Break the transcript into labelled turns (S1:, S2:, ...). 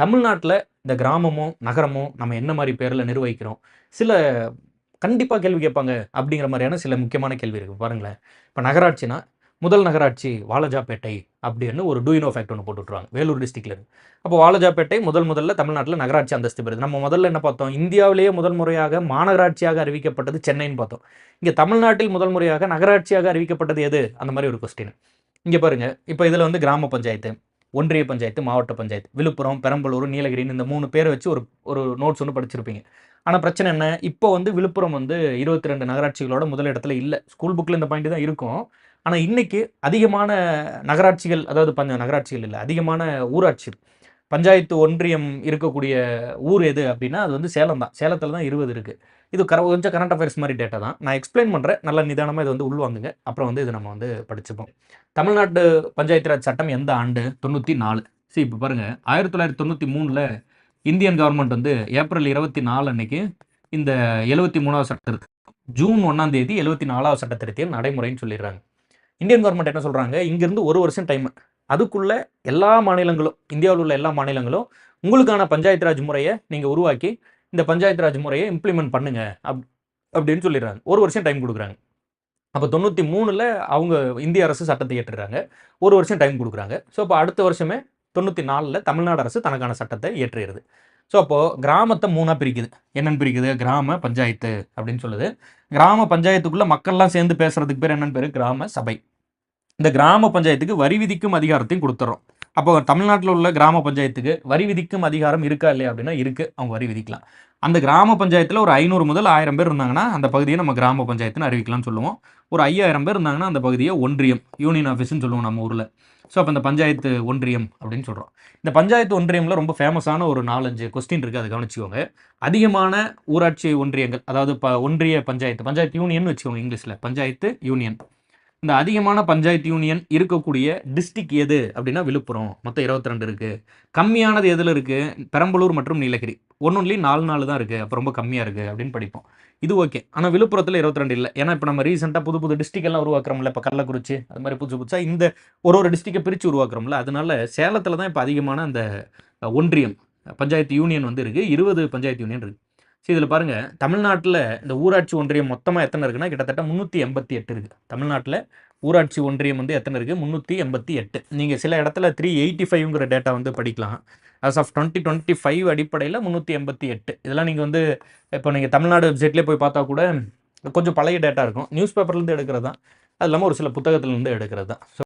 S1: தமிழ்நாட்டுல இந்த கிராமமும், நகரமும் நம்ம என்ன மாரி பேர்ல நிர்வகிக்கிறோம்? சில கண்டிப்பா கேள்வி கேட்பாங்க அப்படிங்கிற மாரியான சில முக்கியமான கேள்வி இருக்கு. பாருங்களேன். இப்ப நகராட்சினா, முதல் நகராட்சி வாலாஜாபேட்டை அப்படின்னு ஒரு டூ யூ நோ ஃபேக்ட் ஒண்ணு போட்டு விட்டுருவாங்க. வேலூர் டிஸ்ட்ரிக்ட்ல இருக்கு. அப்போ வாலாஜாபேட்டை முதல்ல தமிழ்நாட்டுல நகராட்சி அந்தஸ்து பெறுது. நம்ம முதல்ல என்ன பார்த்தோம்? இந்தியாவிலேயே முதல் முறையாக மாநகராட்சியாக அறிவிக்கப்பட்டது சென்னைன்னு பார்த்தோம். இங்க தமிழ்நாட்டில் முதல் முறையாக நகராட்சியாக அறிவிக்கப்பட்டது எது? அந்த மாரி ஒரு கொஸ்டின். இங்க பாருங்க. இப்ப இதுல வந்து கிராம பஞ்சாயத்து, ஒன்றிய பஞ்சாயத்து, மாவட்ட பஞ்சாயத்து, விழுப்புரம், பெரம்பலூர், நீலகிரின்னு இந்த 3 பேர வச்சு ஒரு ஒரு நோட்ஸ் ஒண்ணு படிச்சிருப்பீங்க. ஆனா பிரச்சனை என்ன? இப்போ வந்து விழுப்புரம் வந்து 22 நகராட்சிகளோட முதல் இடத்துல இல்ல. ஸ்கூல் புக்ல இந்த பாயிண்ட் தான் இருக்கும். ஆனா இன்னைக்கு அதிகமான நகராட்சிகள், அதாவது நகராட்சிகள் இல்ல, அதிகமான ஊராட்சி, பஞ்சாயத்து, ஒன்றியம் இருக்கக்கூடிய ஊர் எது அப்டின்னா, அது வந்து சேலம் தான். சேலத்தில தான் 20 இருக்கு. இது கொஞ்சம் கரண்ட் அஃபேர்ஸ் மாரி டேட்டா தான். நான் எக்ஸ்ப்ளைன் பண்றேன். நல்லா நிதானமா இத வந்து உள்வாங்குங்க. அப்புறம் வந்து இத நம்ம வந்து படிச்சுப்போம். தமிழ்நாட்டு பஞ்சாயத்து ராஜ் சட்டம் எந்த ஆண்டு? 94. இப்ப பாருங்க 1993ல இந்தியன் கவர்ன்மென்ட் வந்து ஏப்ரல் 24 அன்னைக்கு இந்த 73வது சட்ட ஜூன் 1ஆம் தேதி 74வது சட்ட திருத்தம் நடைமுறைன்னு சொல்லிடுறாங்க. இந்தியன் கவர்ன்மென்ட் என்ன சொல்றாங்க? இங்கிருந்து 1 வருஷம் டைம். அதுக்குள்ள எல்லா மாநிலங்களும், இந்தியாவுல உள்ள எல்லா மாநிலங்களும் உங்களுக்கான பஞ்சாயத்து ராஜ் முறைய நீங்க உருவாக்கி, இந்த பஞ்சாயத்து ராஜ் முறைய இம்ப்ளிமெண்ட் பண்ணுங்க. அப்படின்னு சொல்லிடுறாங்க. 1 வருஷம் டைம் குடுக்குறாங்க. அப்ப 93ல அவங்க இந்திய அரசு சட்டத்தை இயற்றுறாங்க. 1 வருஷம் டைம் குடுக்குறாங்க. அப்ப அடுத்த வருஷமே 94ல தமிழ்நாடு அரசு தனக்கான சட்டத்தை இயற்றிருது. அப்போ கிராமத்த 3ஆ பிரிக்குது. என்னன்னு பிரிக்குது? கிராம பஞ்சாயத்து அப்படின்னு சொல்லுது. கிராம பஞ்சாயத்துக்குள்ள மக்கள்லாம் சேர்ந்து பேசுறதுக்கு பேர் என்னன்னு பேரு? கிராம சபை. இந்த கிராம பஞ்சாயத்துக்கு வரி விதிக்கும் அதிகாரத்தையும் குடுத்துர்றோம். அப்போ தமிழ்நாட்டுல உள்ள கிராம பஞ்சாயத்துக்கு வரி விதிக்கும் அதிகாரம் இருக்கா இல்லையா அப்படின்னா இருக்கு. அவங்க வரி விதிக்கலாம். அந்த கிராம பஞ்சாயத்துல ஒரு 500 முதல் 1000 பேர் இருந்தாங்கன்னா, அந்த பகுதிய நம்ம கிராம பஞ்சாயத்துன்னு அறிவிக்கலாம்னு சொல்லுவோம். ஒரு 5000 பேர் இருந்தாங்கன்னா, அந்த பகுதிய ஒன்றியம், யூனியன் ஆஃபீஸ்ன்னு சொல்லுவோம் நம்ம ஊர்ல. அப்ப இந்த பஞ்சாயத்து ஒன்றியம் அப்படின்னு சொல்றோம். இந்த பஞ்சாயத்து ஒன்றியம்ல ரொம்ப ஃபேமஸான ஒரு 4, 5 கொஸ்டின் இருக்கு. அத கவனிச்சுக்கோங்க. அதிகமான ஊராட்சி ஒன்றியங்கள், அதாவது ஒன்றிய பஞ்சாயத்து, பஞ்சாயத்து யூனியன்னு வச்சுக்கோங்க இங்கிலீஷ்ல. பஞ்சாயத்து யூனியன். இந்த அதிகமான பஞ்சாயத்து யூனியன் இருக்கக்கூடிய டிஸ்ட்ரிக்ட் எது அப்படின்னா விழுப்புரம். மொத்தம் 22 இருக்கு. கம்மியானது எதுல இருக்கு? பெரம்பலூர் மற்றும் நீலகிரி. ஒன்னொன்லி 4 தான் இருக்கு. அப்ப ரொம்ப கம்மியா இருக்கு அப்படின்னு படிப்போம். இது ஓகே. ஆனா விழுப்புரத்துல 22 இல்ல. ஏன்னா இப்ப நம்ம ரீசென்ட்டா புது புது டிஸ்ட்ரிக்ட் எல்லாம் உருவாக்குறோம்ல. இப்ப கள்ளக்குறிச்சி அது மாரி புதுசு புதுசா இந்த ஒரு டிஸ்ட்ரிக்ட்ட பிரிச்சு உருவாக்குறோம்ல. அதனால சேலத்துல தான் இப்ப அதிகமான அந்த ஒன்றியம், பஞ்சாயத்து யூனியன் வந்து இருக்கு. 20 பஞ்சாயத்து யூனியன் இருக்கு. இதுல பாருங்க, தமிழ்நாட்டுல இந்த ஊராட்சி ஒன்றியம் மொத்தமா எத்தன இருக்குன்னா, கிட்டத்தட்ட 388 இருக்கு. தமிழ்நாட்டுல ஊராட்சி ஒன்றியம் வந்து எத்தன இருக்கு? 388. நீங்க சில இடத்துல 385ங்கிற டேட்டா வந்து படிக்கலாம். ஆஸ் ஆஃப் 2025 அடிப்படையில 388. இதெல்லாம் நீங்க வந்து இப்ப நீங்க தமிழ்நாடு வெப்சைட்லயே போய் பார்த்தா கூட கொஞ்சம் பழைய டேட்டா இருக்கும். நியூஸ் பேப்பர்ல இருந்து எடுக்கிறது தான். அது இல்லாம ஒரு சில புத்தகத்துல இருந்து எடுக்கிறது தான்.